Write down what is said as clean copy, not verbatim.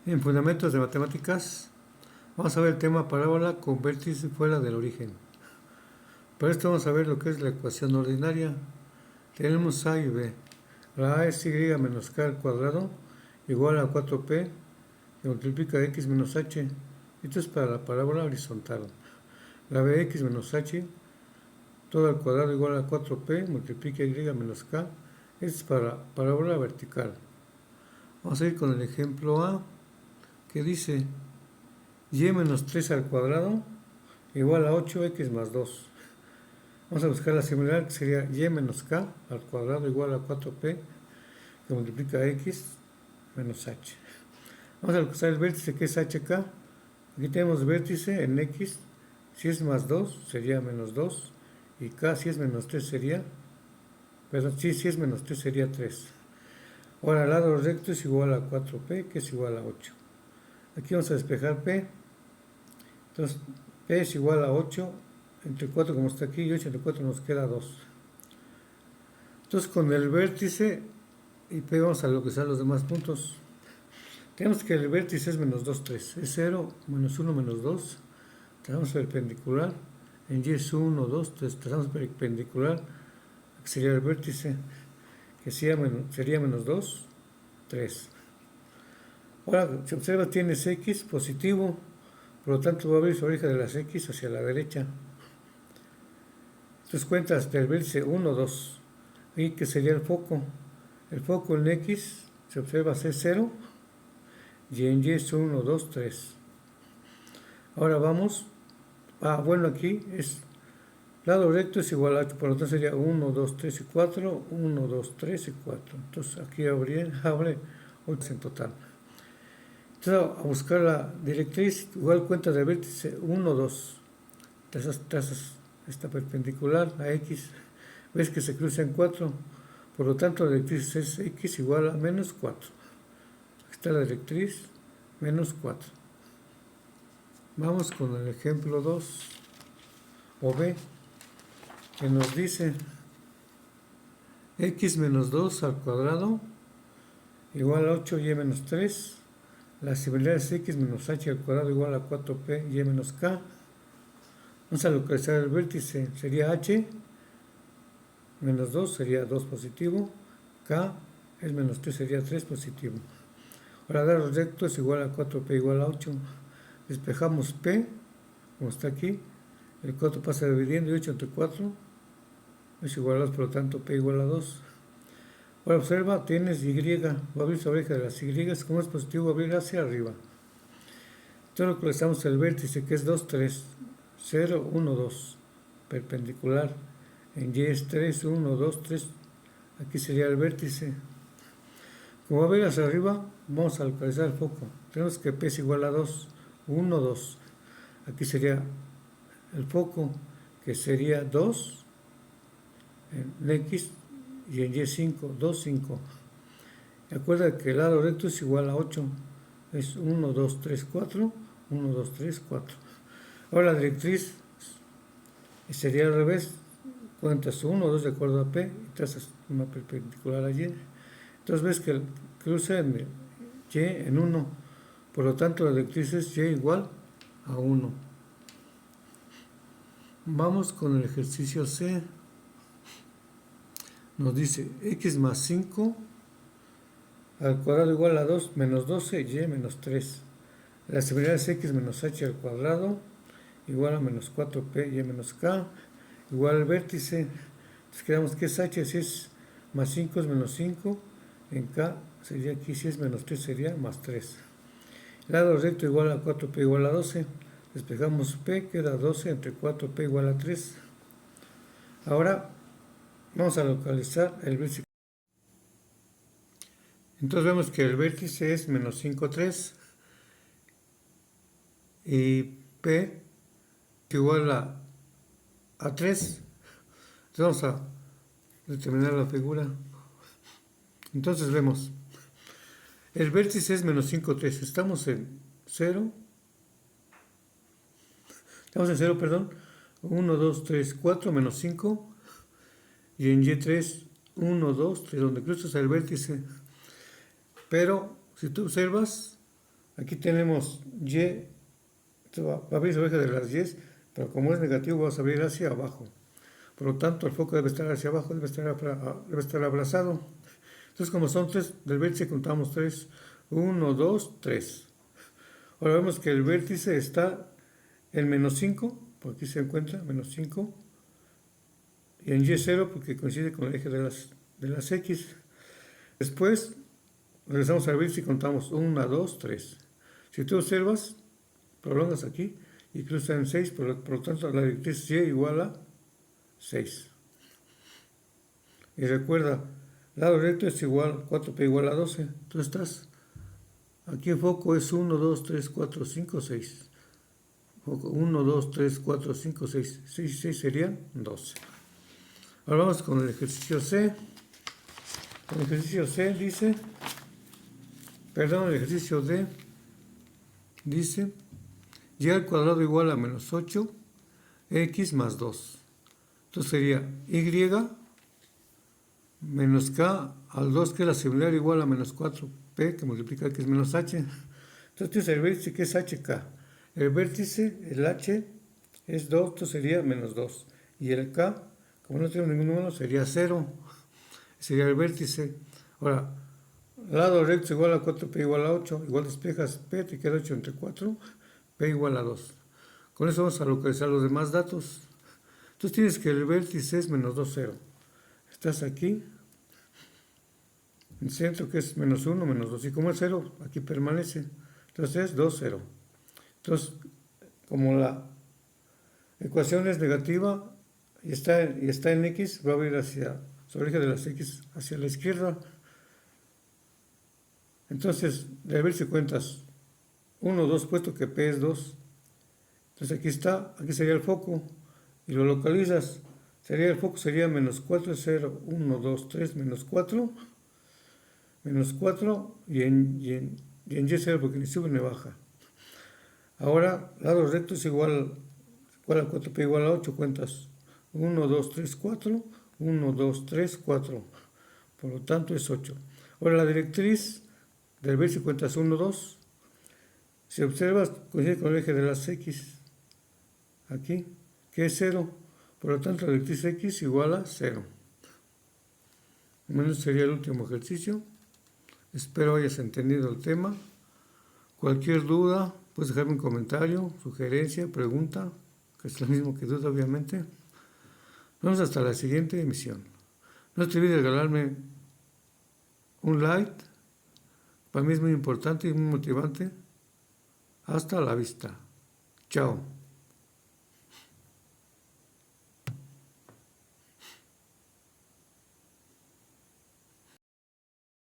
En Fundamentos de Matemáticas vamos a ver el tema parábola con vértice fuera del origen. Para esto vamos a ver lo que es la ecuación ordinaria. Tenemos A y B. La A es y menos k al cuadrado igual a 4p que multiplica x menos h. Esto es para la parábola horizontal. La B x menos h todo al cuadrado igual a 4p multiplica y menos k. Esto es para parábola vertical. Vamos a ir con el ejemplo A, que dice y menos 3 al cuadrado igual a 8x más 2. Vamos a buscar la similar, que sería y menos k al cuadrado igual a 4p que multiplica x menos h. Vamos a buscar el vértice, que es hk. Aquí tenemos vértice en x, si es más 2 sería menos 2, y k si es menos 3 sería, perdón, si es menos 3 sería 3. Ahora el lado recto es igual a 4p, que es igual a 8. Aquí vamos a despejar p. Entonces p es igual a 8 entre 4 como está aquí, y 8 entre 4 nos queda 2. Entonces con el vértice y p vamos a localizar los demás puntos. Tenemos que el vértice es menos 2, 3. Es 0, menos 1, menos 2. Trazamos perpendicular. En y es 1, 2, 3. Trazamos perpendicular, que sería el vértice, que sería menos 2, 3. Ahora, se observa, tienes x positivo, por lo tanto va a abrir su origen de las x hacia la derecha. Entonces cuentas del vértice 1, 2, y que sería el foco. El foco en x se observa es 0, y en y es 1, 2, 3. Ahora vamos, bueno, aquí es lado recto es igual a 8, por lo tanto sería 1, 2, 3 y 4, 1, 2, 3 y 4. Entonces aquí abre 8 en total. Entonces a buscar la directriz, igual cuenta del vértice 1, 2. Trazas esta perpendicular a x, ves que se cruza en 4, por lo tanto la directriz es x igual a menos 4. Aquí está la directriz, menos 4. Vamos con el ejemplo 2 o B, que nos dice x menos 2 al cuadrado igual a 8y menos 3. La similar es x menos h al cuadrado igual a 4p y menos k. Vamos a localizar el vértice, sería h, menos 2 sería 2 positivo, k es menos 3 sería 3 positivo. Ahora dar recto es igual a 4p igual a 8. Despejamos p, como está aquí, el 4 pasa dividiendo y 8 entre 4 es igual a 2, por lo tanto p igual a 2. Ahora observa, tienes y, va a abrir su oreja de las y, como es positivo, va a abrir hacia arriba. Entonces localizamos el vértice, que es 2, 3, 0, 1, 2, perpendicular. En y es 3, 1, 2, 3, aquí sería el vértice. Como va a abrir hacia arriba, vamos a localizar el foco. Tenemos que p es igual a 2, 1, 2. Aquí sería el foco, que sería 2 en x, y en y 5, 2, 5. Recuerda que el lado recto es igual a 8. Es 1, 2, 3, 4. 1, 2, 3, 4. Ahora la directriz sería al revés. Cuentas 1, 2 de acuerdo a P y trazas una perpendicular a Y. Entonces ves que el cruce en Y en 1. Por lo tanto la directriz es Y igual a 1. Vamos con el ejercicio C. Nos dice x más 5 al cuadrado igual a 2 menos 12 y menos 3. La similar es x menos h al cuadrado igual a menos 4p y menos k igual al vértice. Entonces quedamos que es h, si es más 5 es menos 5, en k sería aquí, si es menos 3 sería más 3. Lado recto igual a 4p igual a 12. Despejamos p, queda 12 entre 4p igual a 3. Ahora vamos a localizar el vértice. Entonces vemos que el vértice es menos 5, 3 y p igual a 3. Entonces vamos a determinar la figura. Entonces vemos, el vértice es menos 5, 3. Estamos en 0. Estamos en 0, perdón. 1, 2, 3, 4, menos 5. Y en y3, 1, 2, 3, donde cruzas el vértice. Pero, si tú observas, aquí tenemos Y, esto va a abrir sobre el eje de las Y, pero como es negativo vamos a abrir hacia abajo. Por lo tanto, el foco debe estar hacia abajo, debe estar abrazado. Entonces, como son 3 del vértice, contamos 3. 1, 2, 3. Ahora vemos que el vértice está en menos 5, por aquí se encuentra, menos 5. Y en Y0 porque coincide con el eje de las X. Después, regresamos al vértice y contamos 1, 2, 3. Si tú observas, prolongas aquí y cruza en 6, por lo tanto la directriz Y igual a 6. Y recuerda, lado recto es igual, 4P igual a 12. Tú estás, aquí el foco es 1, 2, 3, 4, 5, 6. Foco 1, 2, 3, 4, 5, 6. 6 serían 12. Ahora vamos con el ejercicio C. El ejercicio C dice, el ejercicio D dice, y al cuadrado igual a menos 8, x más 2. Entonces sería y menos k al 2, que es la similar igual a menos 4p, que multiplica que es menos h. Entonces tienes el vértice que es hk. El vértice, el h, es 2, entonces sería menos 2. Y el k, como no tenemos ningún número, sería 0. Sería el vértice. Ahora, lado recto igual a 4p igual a 8. Igual despejas p, te queda 8 entre 4, p igual a 2. Con eso vamos a localizar los demás datos. Entonces tienes que el vértice es menos 2, 0. Estás aquí, en el centro que es menos 1, menos 2. Y como es 0, aquí permanece. Entonces es 2, 0. Entonces, como la ecuación es negativa y está en x, va a ir hacia, sobre el eje de las x, hacia la izquierda. Entonces, de ver si cuentas 1, 2, puesto que p es 2. Entonces aquí está, aquí sería el foco. Y lo localizas. El foco sería menos 4, 0, 1, 2, 3, menos 4. Menos 4 y en Y0 porque ni sube ni baja. Ahora, lado recto es igual a 4p igual a 8, cuentas 1, 2, 3, 4, 1, 2, 3, 4. Por lo tanto es 8. Ahora la directriz del vértice cuentas 1, 2. Si observas, coincide con el eje de las X, aquí, que es 0. Por lo tanto, la directriz X igual a 0. Menos sería el último ejercicio. Espero hayas entendido el tema. Cualquier duda, puedes dejarme un comentario, sugerencia, pregunta, que es lo mismo que duda, obviamente. Nos vemos hasta la siguiente emisión. No te olvides de regalarme un like. Para mí es muy importante y muy motivante. Hasta la vista. Chao.